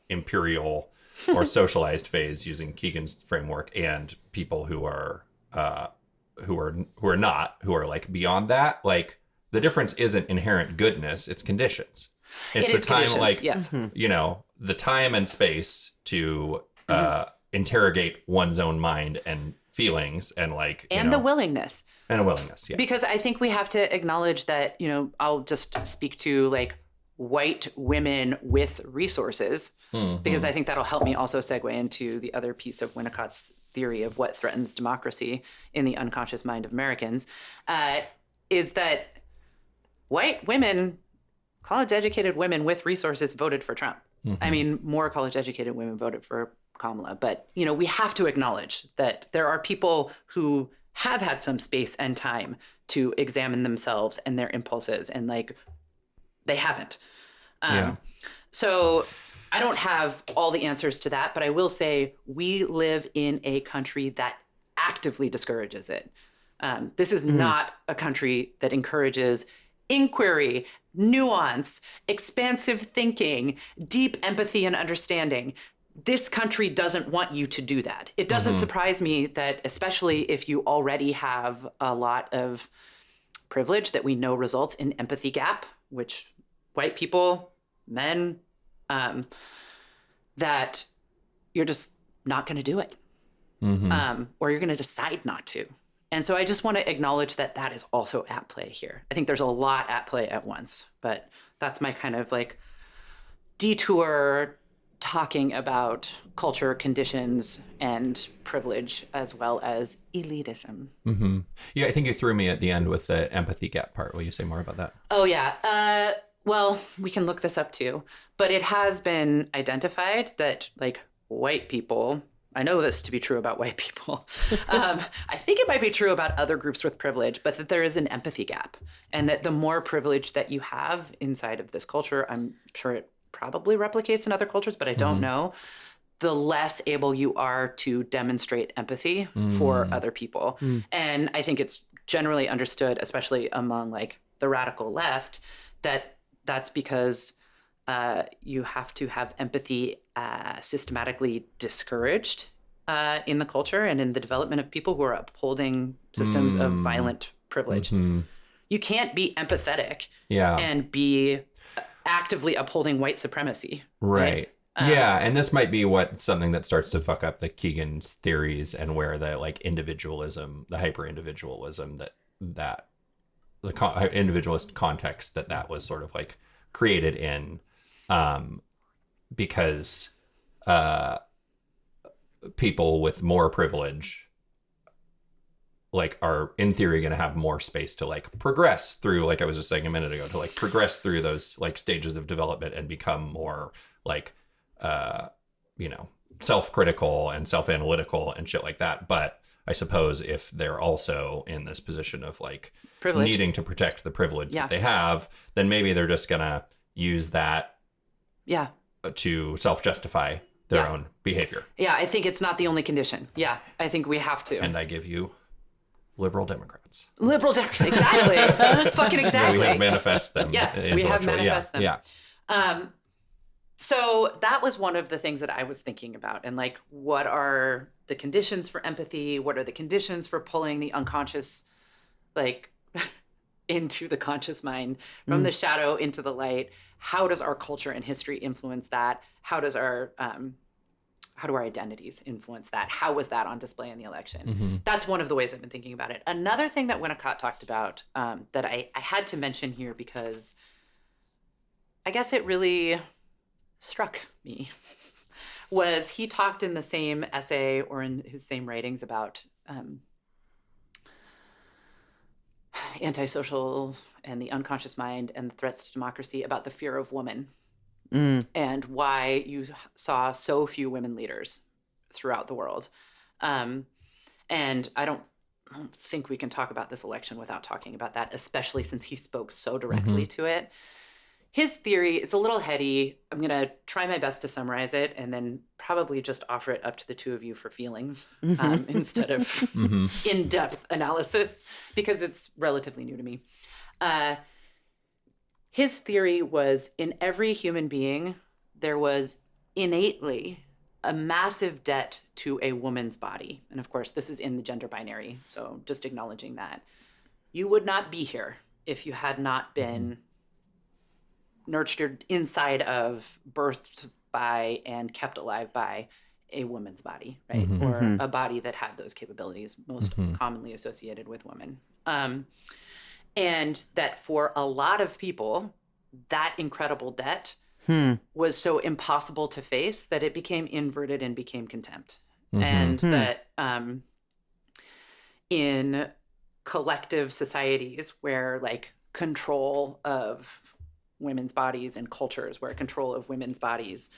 imperial or socialized phase using Keegan's framework, and people who are not, who are like beyond that? Like the difference isn't inherent goodness, it's conditions. It's the time, like, yes. you know, the time and space to interrogate one's own mind and feelings, and like, and the willingness. And a willingness, yeah. Because I think we have to acknowledge that, you know, I'll just speak to like white women with resources, because I think that'll help me also segue into the other piece of Winnicott's theory of what threatens democracy in the unconscious mind of Americans, is that white women, college-educated women with resources voted for Trump. I mean, more college-educated women voted for Kamala. But, you know, we have to acknowledge that there are people who have had some space and time to examine themselves and their impulses, and like they haven't. So I don't have all the answers to that, but I will say we live in a country that actively discourages it. This is not a country that encourages inquiry, nuance, expansive thinking, deep empathy and understanding. This country doesn't want you to do that. It doesn't surprise me that, especially if you already have a lot of privilege that we know results in empathy gap, which white people, men, that you're just not going to do it. Or you're going to decide not to. And so I just want to acknowledge that that is also at play here. I think there's a lot at play at once, but that's my kind of like detour talking about culture, conditions, and privilege, as well as elitism. Yeah, I think you threw me at the end with the empathy gap part. Will you say more about that? Oh, yeah. Well, we can look this up too, but it has been identified that like white people, I know this to be true about white people. I think it might be true about other groups with privilege, but that there is an empathy gap, and that the more privilege that you have inside of this culture, I'm sure it probably replicates in other cultures, but I don't know, the less able you are to demonstrate empathy for other people. And I think it's generally understood, especially among like the radical left, that that's because you have to have empathy systematically discouraged in the culture and in the development of people who are upholding systems of violent privilege. You can't be empathetic and be actively upholding white supremacy. Right. Yeah, and this might be something that starts to fuck up the Keegan's theories, and where the like individualism, the hyper individualism that the individualist context that was sort of like created in, because people with more privilege like are in theory going to have more space to like progress through, like I was just saying a minute ago, to like progress through those like stages of development and become more like you know, self-critical and self-analytical and shit like that. But I suppose if they're also in this position of like privilege, needing to protect the privilege that they have, then maybe they're just gonna use that to self-justify their own behavior. Yeah, I think it's not the only condition. Yeah, I think we have to. And I give you liberal Democrats. Liberal Democrats, exactly. Fucking exactly. We have manifest them. Yes, we have manifest them. Yeah. So that was one of the things that I was thinking about. And like, what are the conditions for empathy? What are the conditions for pulling the unconscious, like, into the conscious mind, from the shadow into the light? How does our culture and history influence that? How does our how do our identities influence that? How was that on display in the election? That's one of the ways I've been thinking about it. Another thing that Winnicott talked about that I had to mention here because I guess it really struck me was he talked in the same essay or in his same writings about antisocial and the unconscious mind and the threats to democracy, about the fear of woman and why you saw so few women leaders throughout the world. And I don't think we can talk about this election without talking about that, especially since he spoke so directly to it. His theory, it's a little heady. I'm going to try my best to summarize it and then probably just offer it up to the two of you for feelings instead of in-depth analysis because it's relatively new to me. His theory was in every human being, there was innately a massive debt to a woman's body. And of course, this is in the gender binary. So just acknowledging that. You would not be here if you had not been nurtured inside of, birthed by, and kept alive by a woman's body, right? Or a body that had those capabilities most commonly associated with women. And that for a lot of people, that incredible debt was so impossible to face that it became inverted and became contempt. And that in collective societies where like control of women's bodies and cultures where control of women's bodies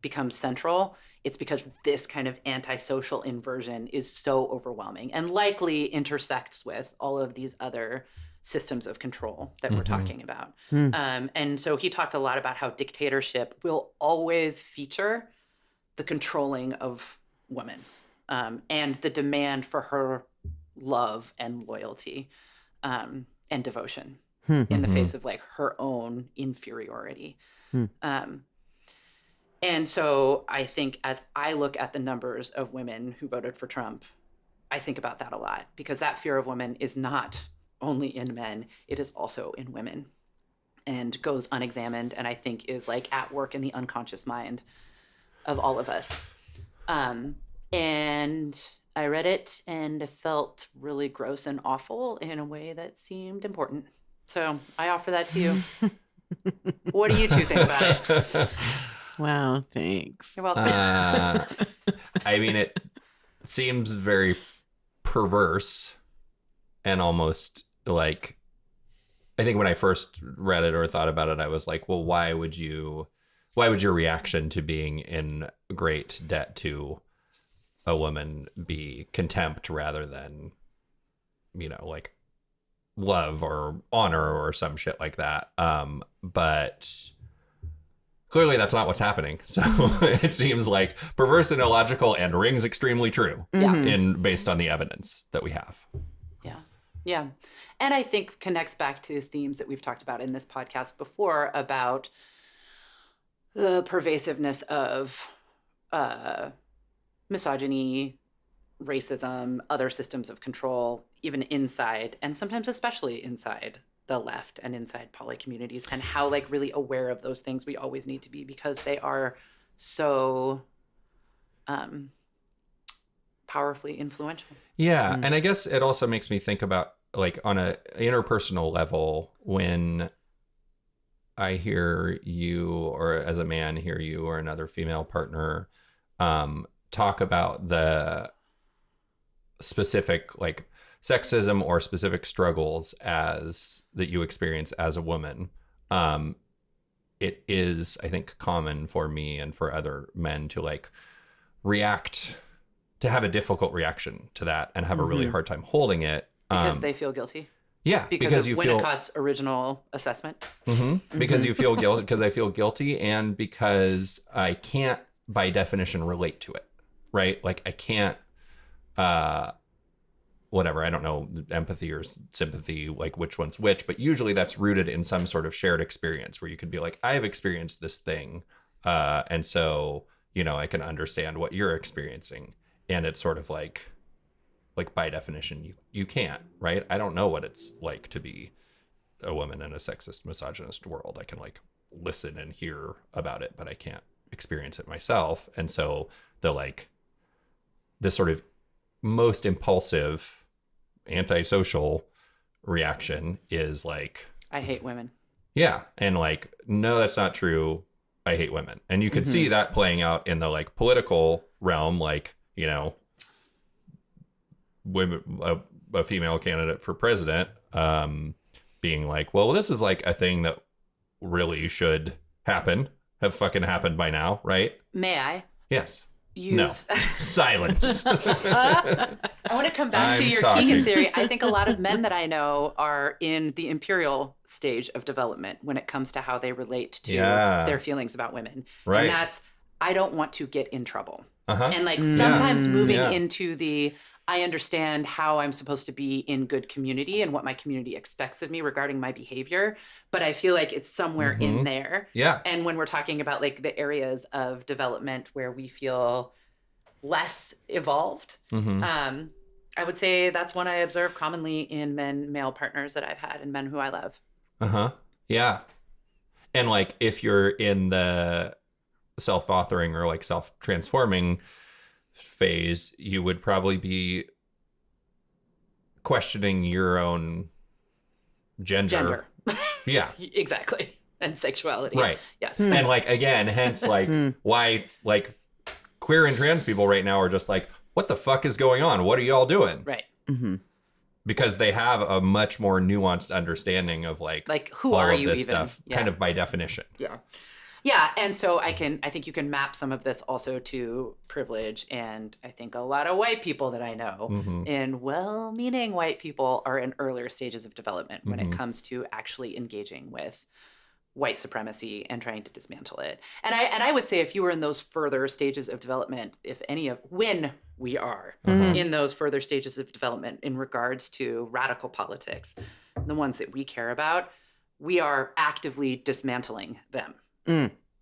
becomes central, it's because this kind of antisocial inversion is so overwhelming and likely intersects with all of these other systems of control that we're talking about. And so he talked a lot about how dictatorship will always feature the controlling of women and the demand for her love and loyalty and devotion in the face of like her own inferiority. And so I think as I look at the numbers of women who voted for Trump, I think about that a lot because that fear of women is not only in men, it is also in women and goes unexamined and I think is like at work in the unconscious mind of all of us. And I read it and felt really gross and awful in a way that seemed important. So I offer that to you. What do you two think about it? Wow, thanks. You're welcome. I mean, it seems very perverse and almost like, I think when I first read it or thought about it, I was like, well, why would your reaction to being in great debt to a woman be contempt rather than, like love or honor or some shit like that? But clearly that's not what's happening. So it seems like perverse and illogical and rings extremely true based on the evidence that we have. Yeah. And I think connects back to themes that we've talked about in this podcast before about the pervasiveness of misogyny, racism, other systems of control, even inside, and sometimes especially inside the left and inside poly communities, and how like really aware of those things we always need to be because they are so powerfully influential. Yeah. And I guess it also makes me think about like on a interpersonal level, when I hear you, or as a man hear you or another female partner talk about the specific like sexism or specific struggles as that you experience as a woman, it is, I think, common for me and for other men to like to have a difficult reaction to that and have a really hard time holding it. Because they feel guilty. Yeah. Because of Winnicott's original assessment. Because you feel guilty, because I feel guilty, and because I can't, by definition, relate to it, right? Like I can't, whatever, I don't know, empathy or sympathy, like which one's which, but usually that's rooted in some sort of shared experience where you could be like, I have experienced this thing. And so, I can understand what you're experiencing. And it's sort of like by definition, you can't, right? I don't know what it's like to be a woman in a sexist, misogynist world. I can like listen and hear about it, but I can't experience it myself. And so the sort of most impulsive antisocial reaction is like, I hate women. yeah. And like, no, that's not true. I hate women. And you could see that playing out in the like political realm, like, you know, women, a female candidate for president, being like, well, this is like a thing that really should have fucking happened by now, right? May I? Yes. Use... No. Silence. I want to come back to I'm your talking. Keegan theory. I think a lot of men that I know are in the imperial stage of development when it comes to how they relate to their feelings about women. Right. And that's, I don't want to get in trouble. Uh-huh. And like sometimes moving Yeah. into the, I understand how I'm supposed to be in good community and what my community expects of me regarding my behavior, but I feel like it's somewhere in there. Yeah. And when we're talking about like the areas of development where we feel less evolved, I would say that's one I observe commonly in male partners that I've had and men who I love. Uh-huh. Yeah. And like if you're in the self-authoring or like self-transforming phase, you would probably be questioning your own gender. Yeah. Exactly. And sexuality. Right. Yes. And like, again, hence like why like queer and trans people right now are just like, what the fuck is going on? What are y'all doing? Right. Because they have a much more nuanced understanding of like who all are of you this even? stuff, Yeah. kind of by definition. Yeah. Yeah. And so I think you can map some of this also to privilege. And I think a lot of white people that I know in well-meaning white people are in earlier stages of development when it comes to actually engaging with white supremacy and trying to dismantle it. And I would say if you were in those further stages of development, when we are in those further stages of development in regards to radical politics, the ones that we care about, we are actively dismantling them.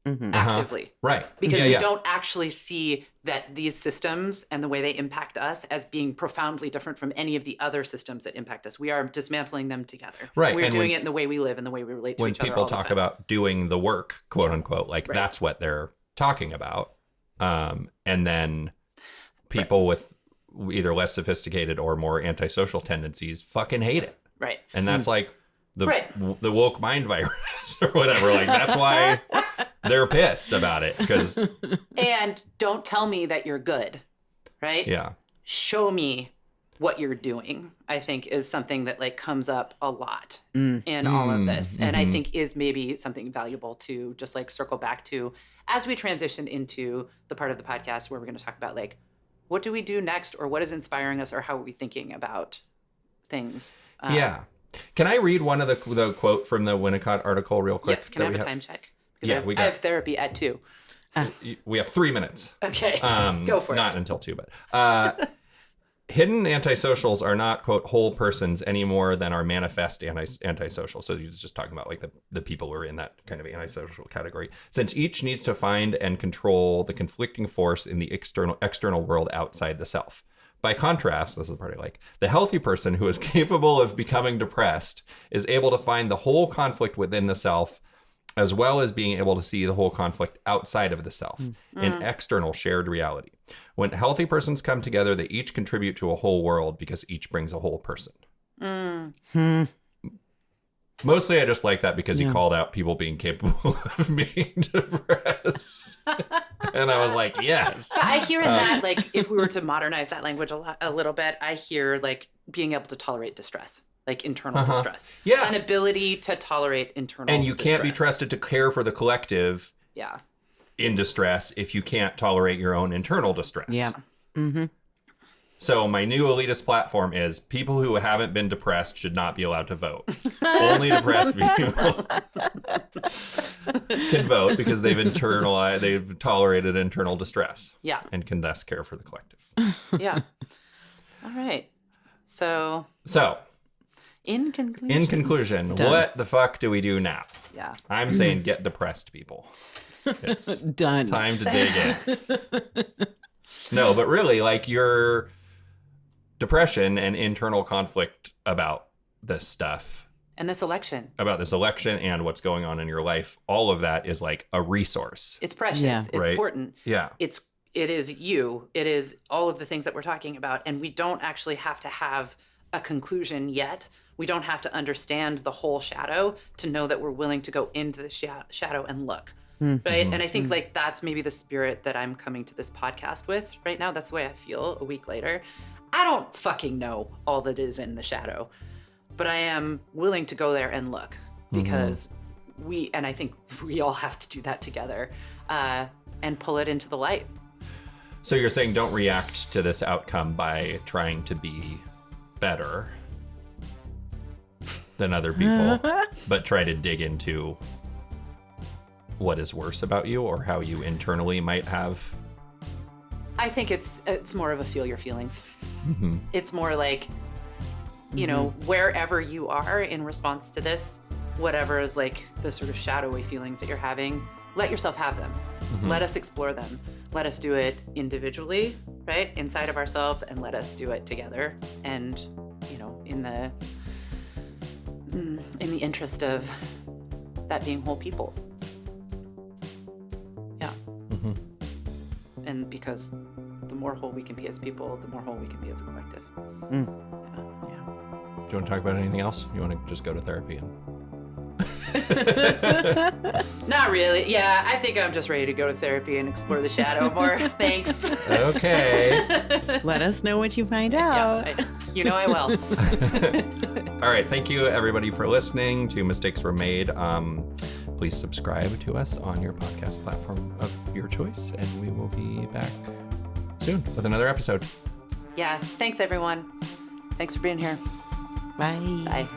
Actively. Right. Because we don't actually see that these systems and the way they impact us as being profoundly different from any of the other systems that impact us. We are dismantling them together. Right. We're And doing it in the way we live and the way we relate to each other. When people all the talk time. about doing the work, quote unquote, like that's what they're talking about. And then people with either less sophisticated or more antisocial tendencies fucking hate it. Right. And that's like the woke mind virus or whatever. Like that's why they're pissed about it. Because And don't tell me that you're good, right? yeah. Show me what you're doing, I think is something that like comes up a lot in all of this. And I think is maybe something valuable to just like circle back to as we transition into the part of the podcast where we're going to talk about like, what do we do next, or what is inspiring us, or how are we thinking about things? Yeah. Can I read one of the quote from the Winnicott article real quick? Yes, can I have a time check? Because Yeah, I have therapy at 2. We have 3 minutes. Okay, go for it. Not until 2, but hidden antisocials are not, quote, whole persons any more than are manifest antisocial. So he was just talking about like the people who are in that kind of antisocial category. Since each needs to find and control the conflicting force in the external world outside the self. By contrast, this is the part I like, the healthy person who is capable of becoming depressed is able to find the whole conflict within the self, as well as being able to see the whole conflict outside of the self, in external shared reality. When healthy persons come together, they each contribute to a whole world because each brings a whole person. Mostly I just like that because he called out people being capable of being depressed. And I was like, yes. But I hear in that, like, if we were to modernize that language a little bit, I hear like being able to tolerate distress, like internal distress. Yeah. An ability to tolerate internal And you can't be distress. trusted to care for the collective Yeah. in distress if you can't tolerate your own internal distress. Yeah. So my new elitist platform is people who haven't been depressed should not be allowed to vote. Only depressed people can vote because they've tolerated internal distress. Yeah. And can thus care for the collective. Yeah. All right. So in conclusion. What the fuck do we do now? Yeah. I'm saying get depressed, people. It's Done. time to dig in. No, but really, like your depression and internal conflict about this stuff And this election. About this election and what's going on in your life. All of that is like a resource. It's precious. Yeah. It's Right? important. Yeah. It is you. It is all of the things that we're talking about. And we don't actually have to have a conclusion yet. We don't have to understand the whole shadow to know that we're willing to go into the shadow and look. Right. And I think like that's maybe the spirit that I'm coming to this podcast with right now. That's the way I feel a week later. I don't fucking know all that is in the shadow, but I am willing to go there and look because and I think we all have to do that together and pull it into the light. So you're saying don't react to this outcome by trying to be better than other people, but try to dig into what is worse about you or how you internally might have. I think it's more of a feel your feelings. It's more like, you know, wherever you are in response to this, whatever is like the sort of shadowy feelings that you're having, let yourself have them. Let us explore them. Let us do it individually, right? Inside of ourselves, and let us do it together. And, you know, in the interest of that being whole people. Yeah. And because the more whole we can be as people, the more whole we can be as a collective. Do you want to talk about anything else? You want to just go to therapy and... Not really. Yeah, I think I'm just ready to go to therapy and explore the shadow more. Thanks. Okay. Let us know what you find out. You know I will. All right. Thank you, everybody, for listening to Mistakes Were Made. Please subscribe to us on your podcast platform of your choice, and we will be back soon with another episode. Yeah. Thanks, everyone. Thanks for being here. Bye. Bye.